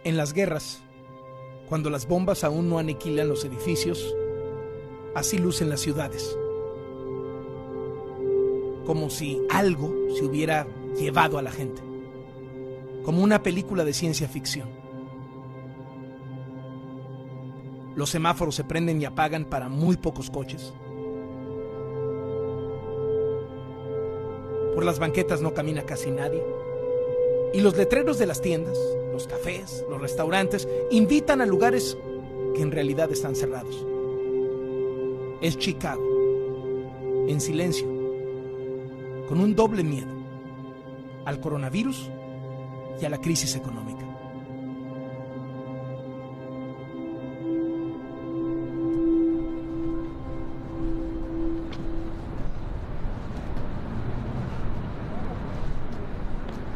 En las guerras, cuando las bombas aún no aniquilan los edificios, así lucen las ciudades. Como si algo se hubiera llevado a la gente. Como una película de ciencia ficción. Los semáforos se prenden y apagan para muy pocos coches. Por las banquetas no camina casi nadie. Y los letreros de las tiendas, los cafés, los restaurantes, invitan a lugares que en realidad están cerrados. Es Chicago, en silencio, con un doble miedo, al coronavirus y a la crisis económica.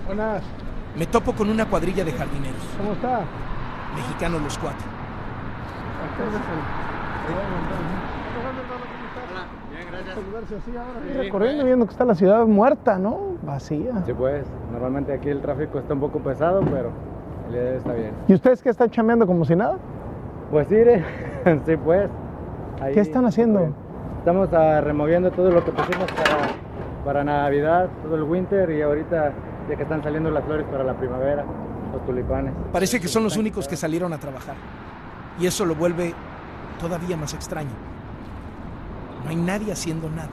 Buenas. Me topo con una cuadrilla de jardineros. ¿Cómo está? Mexicanos los cuatro. Hola, bien, gracias. Recorriendo, viendo que está la ciudad muerta, ¿no? Vacía. Sí, pues, normalmente aquí el tráfico está un poco pesado, pero el día de hoy está bien. ¿Y ustedes qué están chambeando como si nada? Pues sí, sí, pues. Ahí, ¿Qué están haciendo? Estamos removiendo todo lo que pusimos para Navidad, todo el winter, y ahorita ya que están saliendo las flores para la primavera, los tulipanes. Parece que son los únicos que salieron a trabajar. Y eso lo vuelve todavía más extraño. No hay nadie haciendo nada,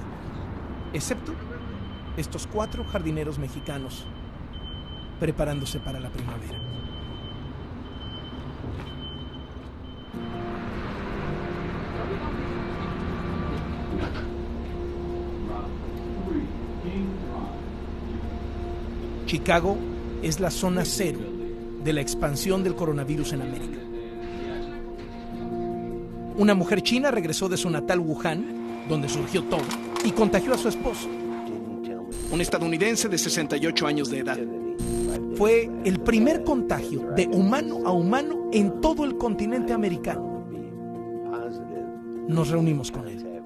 excepto estos 4 jardineros mexicanos preparándose para la primavera. Chicago es la zona cero de la expansión del coronavirus en América. Una mujer china regresó de su natal Wuhan, donde surgió todo, y contagió a su esposo, un estadounidense de 68 años de edad. Fue el primer contagio de humano a humano en todo el continente americano. Nos reunimos con él.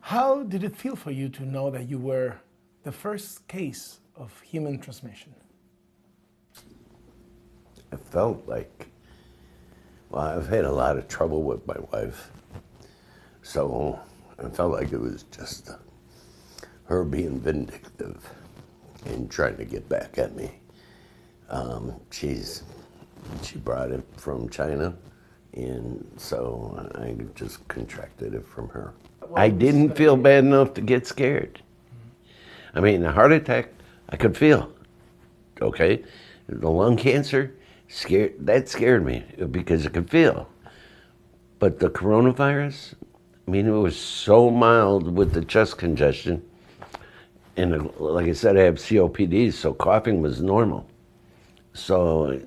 How did it feel for you to know that you were the first case of human transmission? I felt like, well, I've had a lot of trouble with my wife, so I felt like it was just her being vindictive and trying to get back at me. She brought it from China, and so I just contracted it from her. I didn't feel bad enough to get scared. I mean, a heart attack, I could feel, okay? The lung cancer, that scared me because I could feel. But the coronavirus, I mean, it was so mild with the chest congestion. And like I said, I have COPD, so coughing was normal. So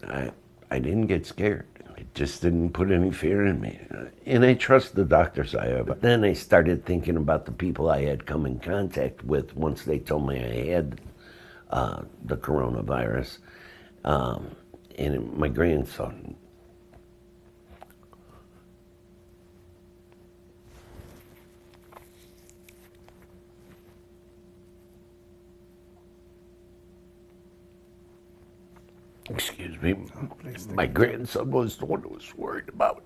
I didn't get scared. It just didn't put any fear in me. And I trust the doctors I have. But then I started thinking about the people I had come in contact with once they told me I had the coronavirus. And my grandson. Excuse me. My grandson was the one who was worried about.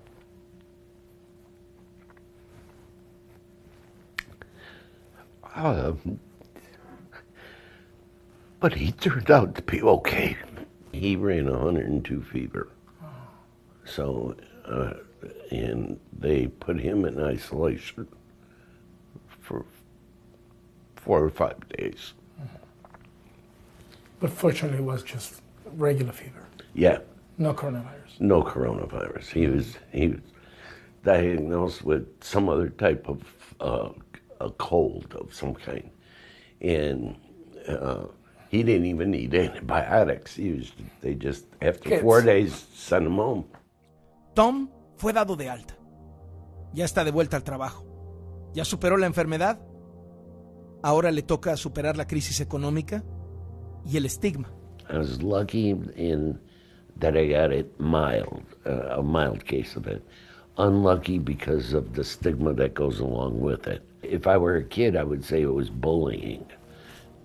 But he turned out to be okay. He ran 102 fever. So, and they put him in isolation for 4 or 5 days. But fortunately, it was just regular fever. Yeah. No coronavirus. No coronavirus. He was diagnosed with some other type of a cold of some kind, and he didn't even need antibiotics. They just after 4 days sent him home. Tom fue dado de alta. Ya está de vuelta al trabajo. Ya superó la enfermedad. Ahora le toca superar la crisis económica y el estigma. I was lucky in that I got it mild, a mild case of it. Unlucky because of the stigma that goes along with it. If I were a kid, I would say it was bullying.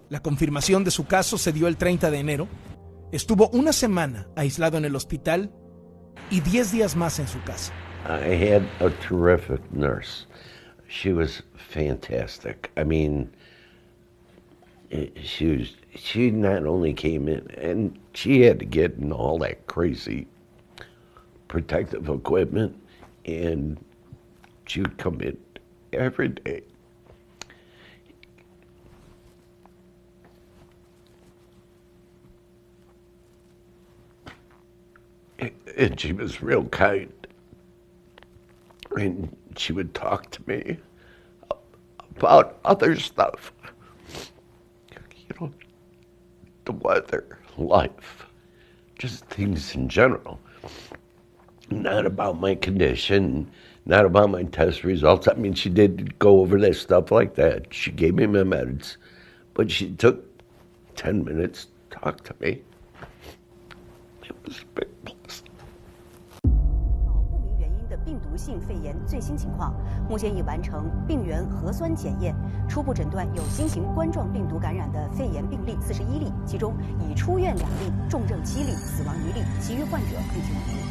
La confirmación de su caso se dio el 30 de enero, Estuvo una semana aislado en el hospital y 10 días más en su casa. I had a terrific nurse. She was fantastic. I mean, she not only came in, and she had to get in all that crazy protective equipment, and she would come in every day. And she was real kind. And she would talk to me about other stuff. You know, the weather, life, just things in general. Not about my condition, not about my test results. I mean, she did go over that stuff like that. She gave me my meds, but she took 10 minutes to talk to me. It was a big plus. 不明原因的病毒性肺炎最新情况，目前已完成病原核酸检验，初步诊断有新型冠状病毒感染的肺炎病例41例，其中已出院2例，重症7例，死亡1例，其余患者病情稳定。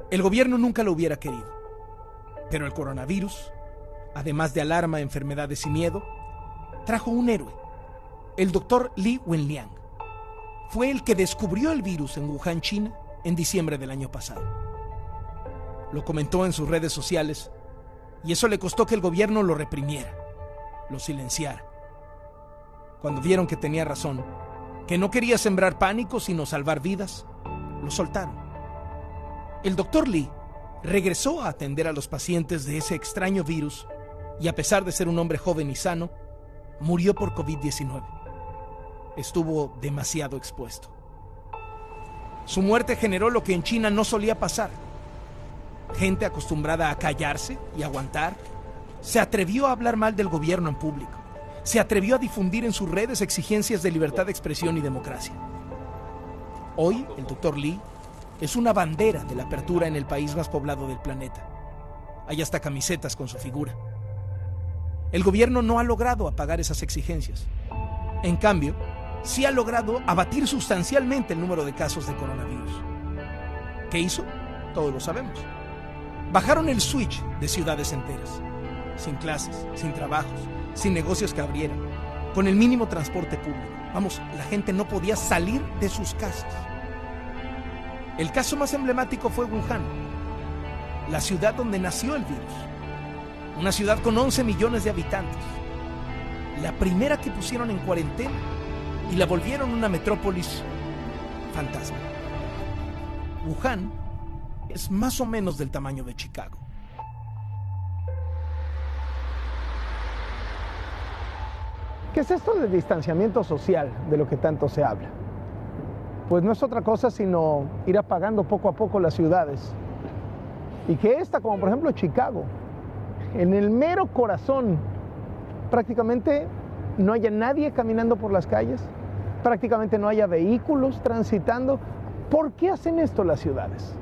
El gobierno nunca lo hubiera querido, pero el coronavirus, además de alarma, enfermedades y miedo, trajo un héroe, el doctor Li Wenliang. Fue el que descubrió el virus en Wuhan, China, en diciembre del año pasado. Lo comentó en sus redes sociales y eso le costó que el gobierno lo reprimiera, lo silenciara. Cuando vieron que tenía razón, que no quería sembrar pánico sino salvar vidas, lo soltaron. El doctor Li regresó a atender a los pacientes de ese extraño virus y a pesar de ser un hombre joven y sano, murió por COVID-19. Estuvo demasiado expuesto. Su muerte generó lo que en China no solía pasar. Gente acostumbrada a callarse y aguantar, se atrevió a hablar mal del gobierno en público. Se atrevió a difundir en sus redes exigencias de libertad de expresión y democracia. Hoy, el doctor Li es una bandera de la apertura en el país más poblado del planeta. Hay hasta camisetas con su figura. El gobierno no ha logrado apagar esas exigencias. En cambio, sí ha logrado abatir sustancialmente el número de casos de coronavirus. ¿Qué hizo? Todos lo sabemos. Bajaron el switch de ciudades enteras, sin clases, sin trabajos, sin negocios que abrieran, con el mínimo transporte público. Vamos, la gente no podía salir de sus casas. El caso más emblemático fue Wuhan, la ciudad donde nació el virus. Una ciudad con 11 millones de habitantes. La primera que pusieron en cuarentena y la volvieron una metrópolis fantasma. Wuhan es más o menos del tamaño de Chicago. ¿Qué es esto de distanciamiento social de lo que tanto se habla? Pues no es otra cosa sino ir apagando poco a poco las ciudades. Y que esta, como por ejemplo Chicago, en el mero corazón, prácticamente no haya nadie caminando por las calles, prácticamente no haya vehículos transitando. ¿Por qué hacen esto las ciudades?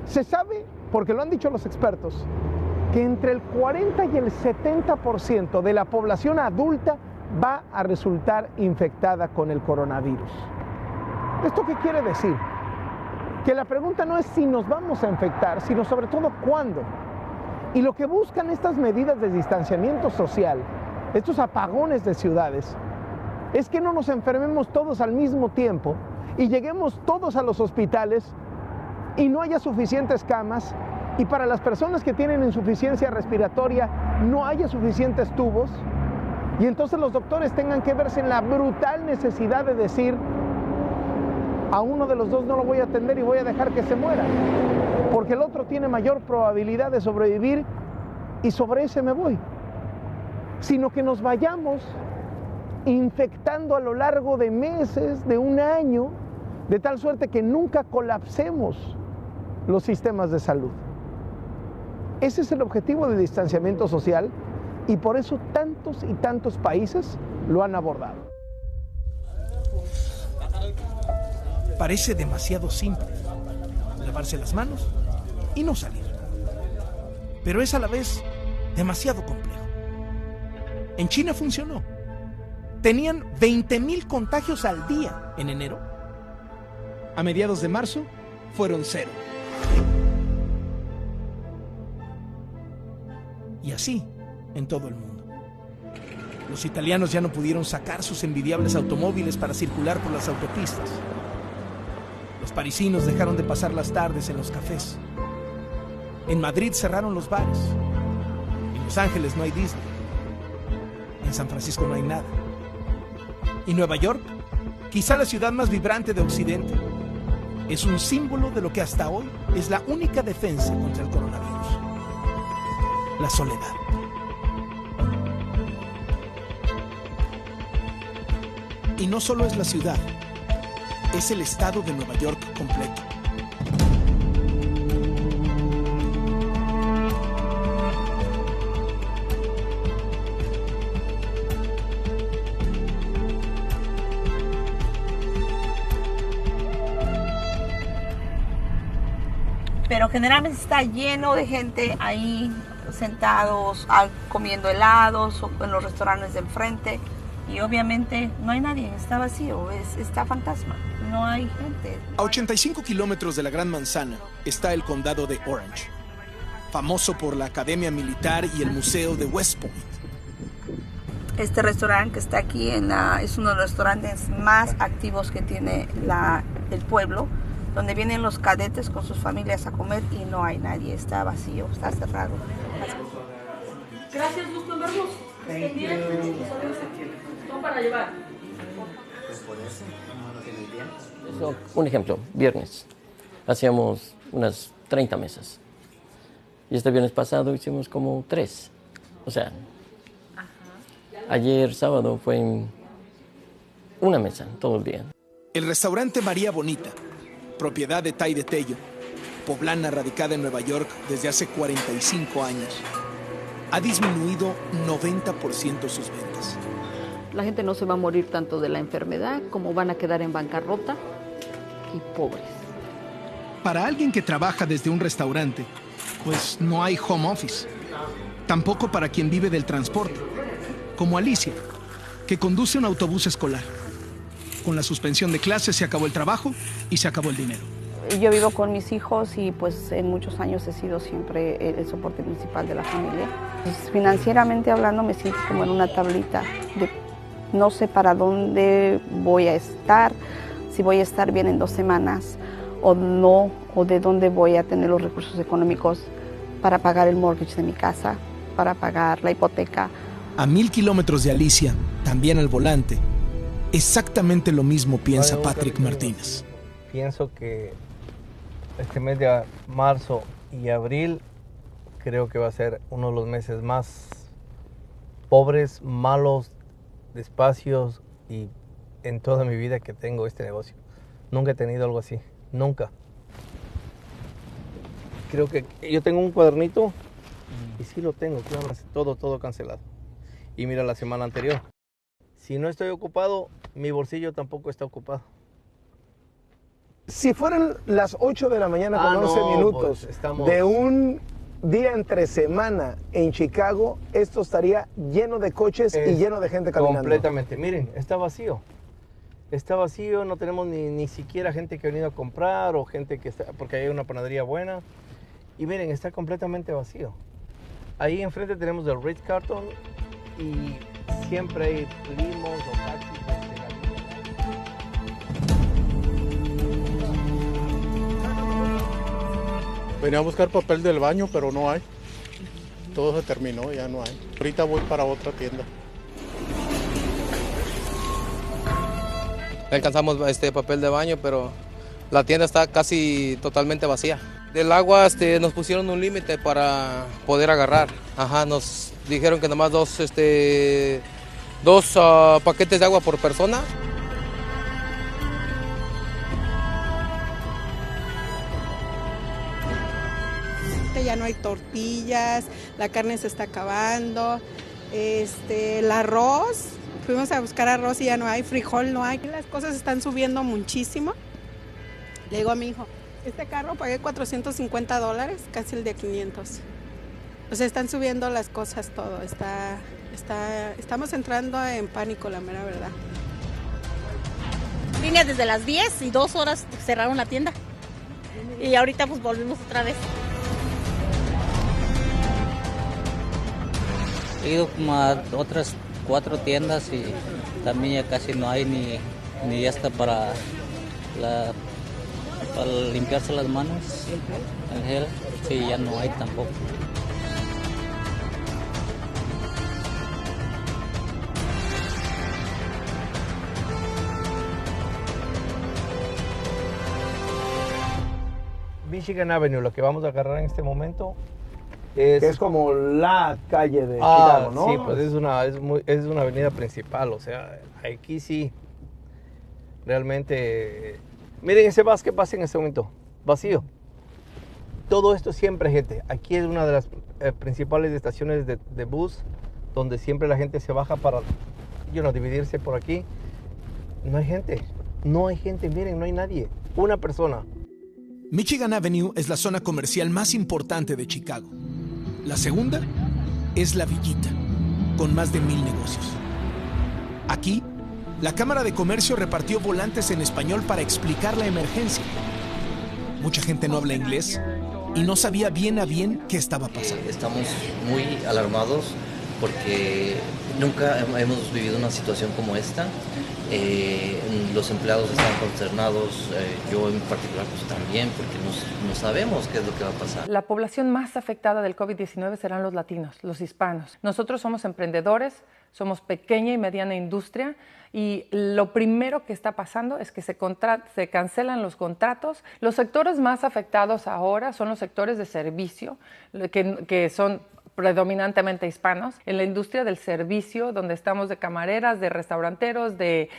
Se sabe, porque lo han dicho los expertos, que entre el 40 y el 70% de la población adulta va a resultar infectada con el coronavirus. ¿Esto qué quiere decir? Que la pregunta no es si nos vamos a infectar, sino sobre todo cuándo. Y lo que buscan estas medidas de distanciamiento social, estos apagones de ciudades, es que no nos enfermemos todos al mismo tiempo y lleguemos todos a los hospitales y no haya suficientes camas y para las personas que tienen insuficiencia respiratoria no haya suficientes tubos y entonces los doctores tengan que verse en la brutal necesidad de decir: a uno de los dos no lo voy a atender y voy a dejar que se muera. porque el otro tiene mayor probabilidad de sobrevivir y sobre ese me voy, sino que nos vayamos infectando a lo largo de meses, de un año, de tal suerte que nunca colapsemos los sistemas de salud. Ese es el objetivo del distanciamiento social y por eso tantos y tantos países lo han abordado. Parece demasiado simple lavarse las manos y no salir, pero es a la vez demasiado complejo. En China funcionó. Tenían 20,000 contagios al día en enero. A mediados de marzo fueron 0. Y así en todo el mundo. Los italianos ya no pudieron sacar sus envidiables automóviles para circular por las autopistas. Los parisinos dejaron de pasar las tardes en los cafés. En Madrid cerraron los bares. En Los Ángeles no hay Disney. En San Francisco no hay nada. Y Nueva York, quizá la ciudad más vibrante de Occidente, es un símbolo de lo que hasta hoy es la única defensa contra el coronavirus: la soledad. Y no solo es la ciudad, es el estado de Nueva York completo. Pero generalmente está lleno de gente ahí sentados, comiendo helados o en los restaurantes de enfrente. Y obviamente no hay nadie, está vacío, está fantasma, no hay gente. A 85 kilómetros de la Gran Manzana está el condado de Orange, famoso por la Academia Militar y el Museo de West Point. Este restaurante que está aquí es uno de los restaurantes más activos que tiene el pueblo, donde vienen los cadetes con sus familias a comer y no hay nadie, está vacío, está cerrado. Gracias, gusto en verlos. Estén bien. Son para llevar. Un ejemplo, viernes, hacíamos unas 30 mesas. Y este viernes pasado hicimos como 3. O sea, ayer sábado fue una mesa todo el día. El restaurante María Bonita, propiedad de Tai de Tello, poblana radicada en Nueva York desde hace 45 años, ha disminuido 90% sus ventas. La gente no se va a morir tanto de la enfermedad como van a quedar en bancarrota y pobres. Para alguien que trabaja desde un restaurante, pues no hay home office. Tampoco para quien vive del transporte, como Alicia, que conduce un autobús escolar. Con la suspensión de clases se acabó el trabajo y se acabó el dinero. Yo vivo con mis hijos y pues en muchos años he sido siempre el soporte principal de la familia. Pues, financieramente hablando me siento como en una tablita de no sé para dónde voy a estar, si voy a estar bien en 2 semanas o no, o de dónde voy a tener los recursos económicos para pagar el mortgage de mi casa, para pagar la hipoteca. A 1000 kilómetros de Alicia, también al volante, exactamente lo mismo piensa Patrick Martínez. Pienso que este mes de marzo y abril creo que va a ser uno de los meses más pobres, malos, despacios y en toda mi vida que tengo este negocio. Nunca he tenido algo así, nunca. Creo que yo tengo un cuadernito y sí lo tengo, claro, todo cancelado. Y mira la semana anterior. Si no estoy ocupado, mi bolsillo tampoco está ocupado. Si fueran las 8 de la mañana con 11 minutos pues de un día entre semana en Chicago, esto estaría lleno de coches y lleno de gente caminando. Completamente. Miren, está vacío. Está vacío, no tenemos ni siquiera gente que ha venido a comprar o gente que está, porque hay una panadería buena. Y miren, está completamente vacío. Ahí enfrente tenemos el Ritz-Carlton y siempre hay limos o taxis. Venía a buscar papel del baño, pero no hay. Todo se terminó, ya no hay. Ahorita voy para otra tienda. Alcanzamos papel de baño, pero la tienda está casi totalmente vacía. Del agua nos pusieron un límite para poder agarrar. Ajá, nos dijeron que nomás dos paquetes de agua por persona. Ya no hay tortillas, la carne se está acabando, el arroz, fuimos a buscar arroz y ya no hay, frijol no hay, las cosas están subiendo muchísimo. Le digo a mi hijo, este carro pagué $450, casi el de 500. O sea, están subiendo las cosas todo, estamos entrando en pánico, la mera verdad. Vine desde las 10 y 2 horas cerraron la tienda. Y ahorita pues volvimos otra vez. He ido como a otras 4 tiendas y también ya casi no hay ni hasta para limpiarse las manos, el gel, sí, ya no hay tampoco. Michigan Avenue, lo que vamos a agarrar en este momento es como la calle de Chicago, ¿no? Sí, pues es una avenida principal, o sea, aquí sí, realmente, miren ese bus que pasa en este momento, vacío. Todo esto siempre, gente, aquí es una de las principales estaciones de bus, donde siempre la gente se baja para, dividirse por aquí. No hay gente, miren, no hay nadie, una persona. Michigan Avenue es la zona comercial más importante de Chicago. La segunda es La Villita, con más de 1,000 negocios. Aquí, la Cámara de Comercio repartió volantes en español para explicar la emergencia. Mucha gente no habla inglés y no sabía bien a bien qué estaba pasando. Estamos muy alarmados porque nunca hemos vivido una situación como esta. Los empleados están consternados, yo en particular pues también, porque no sabemos qué es lo que va a pasar. La población más afectada del COVID-19 serán los latinos, los hispanos. Nosotros somos emprendedores, somos pequeña y mediana industria y lo primero que está pasando es que se cancelan los contratos. Los sectores más afectados ahora son los sectores de servicio, que son predominantemente hispanos, en la industria del servicio, donde estamos de camareras, de restauranteros, de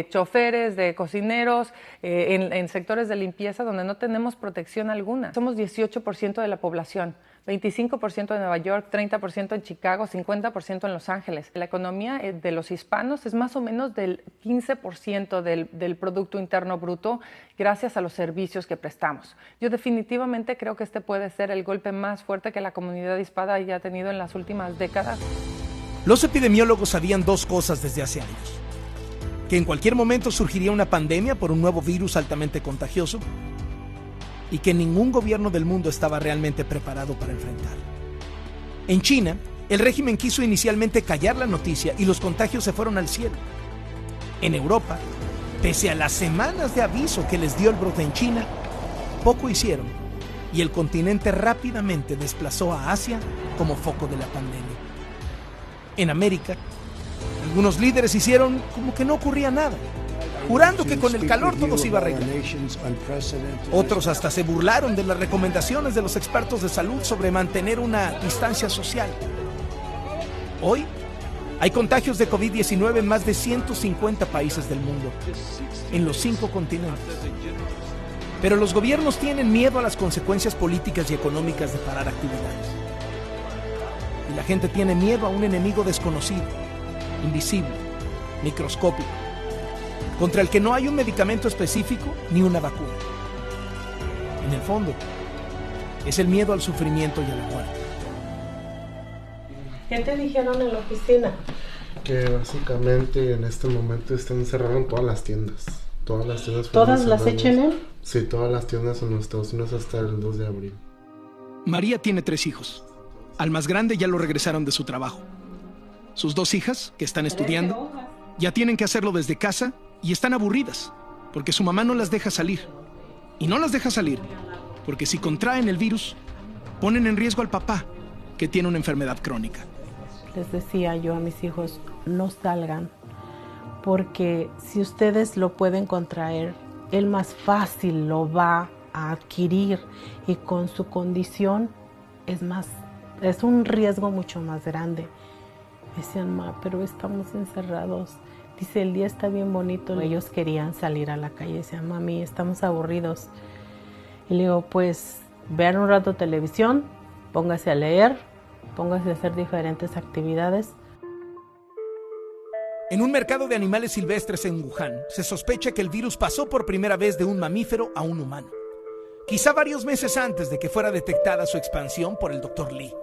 choferes, de cocineros, en sectores de limpieza donde no tenemos protección alguna. Somos 18% de la población, 25% en Nueva York, 30% en Chicago, 50% en Los Ángeles. La economía de los hispanos es más o menos del 15% del Producto Interno Bruto gracias a los servicios que prestamos. Yo definitivamente creo que este puede ser el golpe más fuerte que la comunidad hispana haya tenido en las últimas décadas. Los epidemiólogos sabían dos cosas desde hace años: que en cualquier momento surgiría una pandemia por un nuevo virus altamente contagioso y que ningún gobierno del mundo estaba realmente preparado para enfrentarlo. En China, el régimen quiso inicialmente callar la noticia y los contagios se fueron al cielo. En Europa, pese a las semanas de aviso que les dio el brote en China, poco hicieron y el continente rápidamente desplazó a Asia como foco de la pandemia. En América, algunos líderes hicieron como que no ocurría nada, jurando que con el calor todo se iba a arreglar. Otros hasta se burlaron de las recomendaciones de los expertos de salud sobre mantener una distancia social. Hoy hay contagios de COVID-19 en más de 150 países del mundo, en los 5 continentes. Pero los gobiernos tienen miedo a las consecuencias políticas y económicas de parar actividades. Y la gente tiene miedo a un enemigo desconocido, invisible, microscópico, contra el que no hay un medicamento específico ni una vacuna. En el fondo, es el miedo al sufrimiento y a la muerte. ¿Qué te dijeron en la oficina? Que básicamente en este momento están cerradas todas las tiendas. Todas las tiendas. ¿Todas las H&M? Sí, todas las tiendas en los Estados Unidos hasta el 2 de abril. María tiene 3 hijos. Al más grande ya lo regresaron de su trabajo. Sus 2 hijas, que están estudiando, ya tienen que hacerlo desde casa y están aburridas porque su mamá no las deja salir. Y no las deja salir porque si contraen el virus, ponen en riesgo al papá, que tiene una enfermedad crónica. Les decía yo a mis hijos, no salgan, porque si ustedes lo pueden contraer, él más fácil lo va a adquirir, y con su condición es un riesgo mucho más grande. Me decían, ma, pero estamos encerrados. Dice, el día está bien bonito. Ellos querían salir a la calle. Decían, mami, estamos aburridos. Y le digo, pues, vean un rato televisión, póngase a leer, póngase a hacer diferentes actividades. En un mercado de animales silvestres en Wuhan, se sospecha que el virus pasó por primera vez de un mamífero a un humano. Quizá varios meses antes de que fuera detectada su expansión por el Dr. Lee.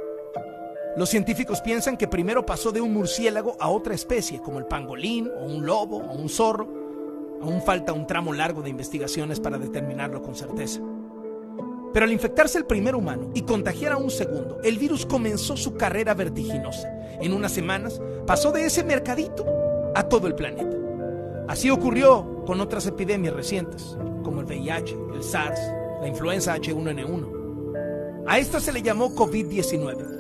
Los científicos piensan que primero pasó de un murciélago a otra especie, como el pangolín, o un lobo, o un zorro. Aún falta un tramo largo de investigaciones para determinarlo con certeza. Pero al infectarse el primer humano y contagiar a un segundo, el virus comenzó su carrera vertiginosa. En unas semanas pasó de ese mercadito a todo el planeta. Así ocurrió con otras epidemias recientes, como el VIH, el SARS, la influenza H1N1. A esta se le llamó COVID-19.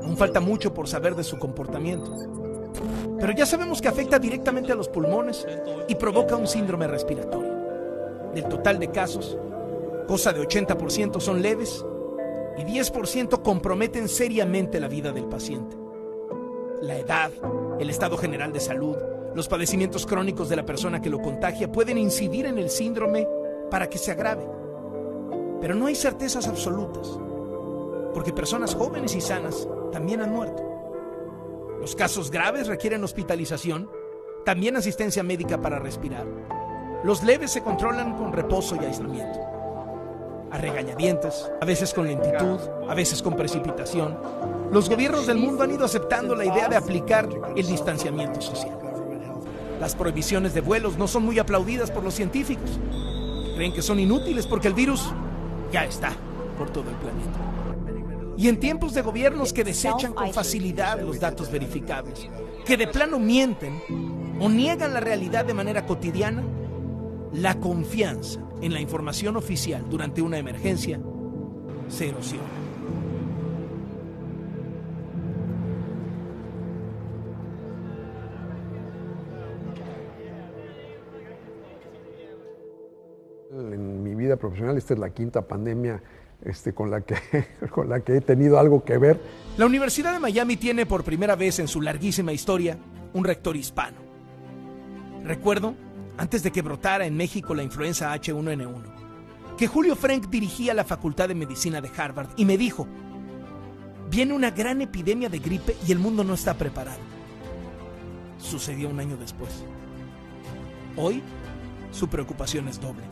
Aún falta mucho por saber de su comportamiento. Pero ya sabemos que afecta directamente a los pulmones y provoca un síndrome respiratorio. Del total de casos, cosa de 80% son leves y 10% comprometen seriamente la vida del paciente. La edad, el estado general de salud, los padecimientos crónicos de la persona que lo contagia pueden incidir en el síndrome para que se agrave. Pero no hay certezas absolutas, porque personas jóvenes y sanas también han muerto. Los casos graves requieren hospitalización, también asistencia médica para respirar. Los leves se controlan con reposo y aislamiento. A regañadientes, a veces con lentitud, a veces con precipitación, los gobiernos del mundo han ido aceptando la idea de aplicar el distanciamiento social. Las prohibiciones de vuelos no son muy aplaudidas por los científicos. Creen que son inútiles porque el virus ya está por todo el planeta. Y en tiempos de gobiernos que desechan con facilidad los datos verificables, que de plano mienten o niegan la realidad de manera cotidiana, la confianza en la información oficial durante una emergencia se erosiona. En mi vida profesional, esta es la quinta pandemia con la que he tenido algo que ver. La Universidad de Miami tiene por primera vez en su larguísima historia un rector hispano. Recuerdo, antes de que brotara en México la influenza H1N1, que Julio Frenk dirigía la Facultad de Medicina de Harvard y me dijo, viene una gran epidemia de gripe y el mundo no está preparado. Sucedió un año después. Hoy, su preocupación es doble.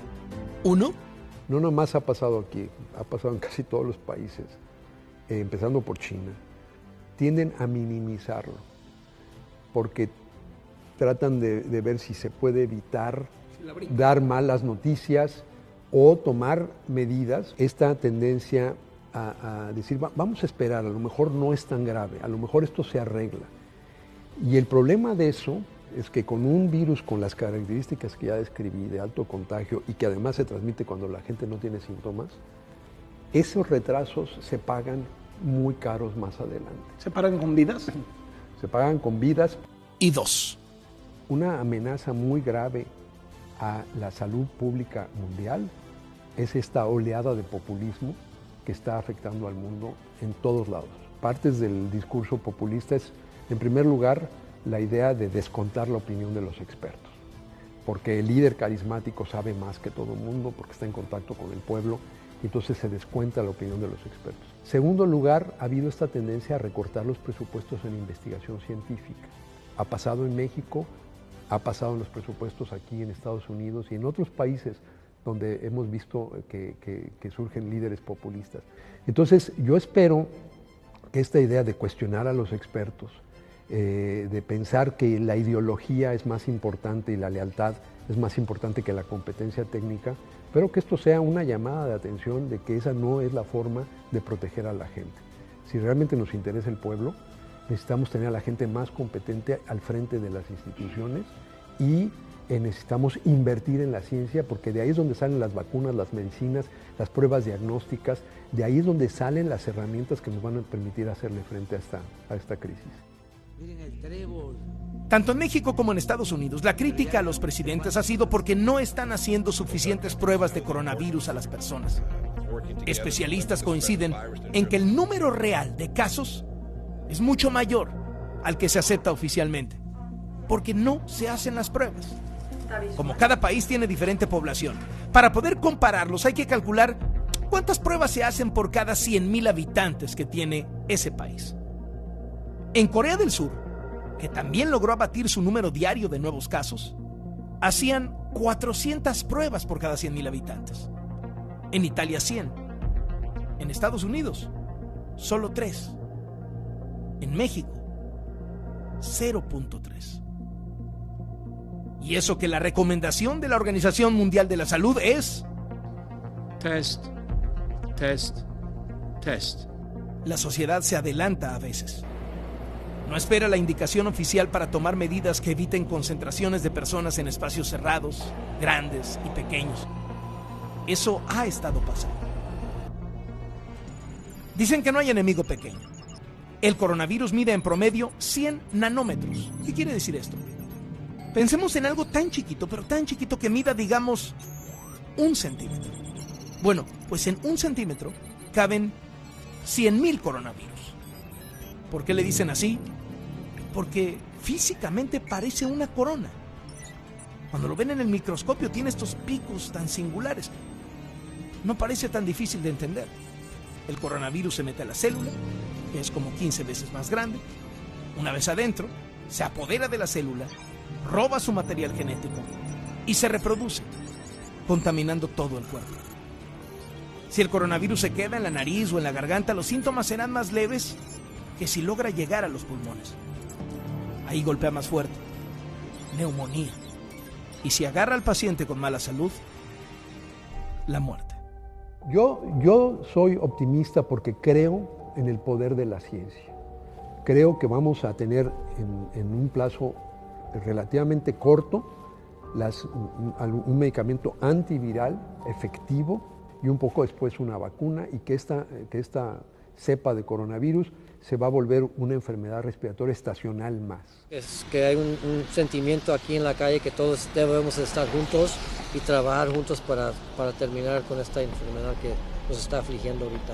Uno, no nomás ha pasado aquí, ha pasado en casi todos los países, empezando por China. Tienden a minimizarlo, porque tratan de ver si se puede evitar dar malas noticias o tomar medidas. Esta tendencia a decir, vamos a esperar, a lo mejor no es tan grave, a lo mejor esto se arregla. Y el problema de eso es que con un virus con las características que ya describí, de alto contagio y que además se transmite cuando la gente no tiene síntomas, esos retrasos se pagan muy caros más adelante. ¿Se pagan con vidas? Se pagan con vidas. Y dos, una amenaza muy grave a la salud pública mundial es esta oleada de populismo que está afectando al mundo en todos lados. Partes del discurso populista es, en primer lugar, la idea de descontar la opinión de los expertos, porque el líder carismático sabe más que todo el mundo, porque está en contacto con el pueblo, y entonces se descuenta la opinión de los expertos. Segundo lugar, ha habido esta tendencia a recortar los presupuestos en investigación científica. Ha pasado en México, ha pasado en los presupuestos aquí en Estados Unidos y en otros países donde hemos visto que surgen líderes populistas. Entonces, yo espero que esta idea de cuestionar a los expertos, de pensar que la ideología es más importante y la lealtad es más importante que la competencia técnica, pero que esto sea una llamada de atención de que esa no es la forma de proteger a la gente. Si realmente nos interesa el pueblo, necesitamos tener a la gente más competente al frente de las instituciones y necesitamos invertir en la ciencia, porque de ahí es donde salen las vacunas, las medicinas, las pruebas diagnósticas, de ahí es donde salen las herramientas que nos van a permitir hacerle frente a esta crisis. Tanto en México como en Estados Unidos, la crítica a los presidentes ha sido porque no están haciendo suficientes pruebas de coronavirus a las personas. Especialistas coinciden en que el número real de casos es mucho mayor al que se acepta oficialmente, porque no se hacen las pruebas. Como cada país tiene diferente población, para poder compararlos hay que calcular cuántas pruebas se hacen por cada 100,000 habitantes que tiene ese país. En Corea del Sur, que también logró abatir su número diario de nuevos casos, hacían 400 pruebas por cada 100,000 habitantes. En Italia 100. En Estados Unidos, solo 3. En México, 0.3. Y eso que la recomendación de la Organización Mundial de la Salud es... Test, test, test. La sociedad se adelanta a veces. No espera la indicación oficial para tomar medidas que eviten concentraciones de personas en espacios cerrados, grandes y pequeños. Eso ha estado pasando. Dicen que no hay enemigo pequeño. El coronavirus mide en promedio 100 nanómetros. ¿Qué quiere decir esto? Pensemos en algo tan chiquito, pero tan chiquito que mida, digamos, 1 centímetro. Bueno, pues en 1 centímetro caben 100,000 coronavirus. ¿Por qué le dicen así? Porque físicamente parece una corona. Cuando lo ven en el microscopio tiene estos picos tan singulares. No parece tan difícil de entender. El coronavirus se mete a la célula, que es como 15 veces más grande. Una vez adentro, se apodera de la célula, roba su material genético y se reproduce, contaminando todo el cuerpo. Si el coronavirus se queda en la nariz o en la garganta, los síntomas serán más leves que si logra llegar a los pulmones. Ahí golpea más fuerte. Neumonía. Y si agarra al paciente con mala salud, la muerte. Yo soy optimista porque creo en el poder de la ciencia. Creo que vamos a tener en un plazo relativamente corto un medicamento antiviral efectivo y un poco después una vacuna, y que esta cepa de coronavirus se va a volver una enfermedad respiratoria estacional más. Es que hay un sentimiento aquí en la calle que todos debemos estar juntos y trabajar juntos para terminar con esta enfermedad que nos está afligiendo ahorita.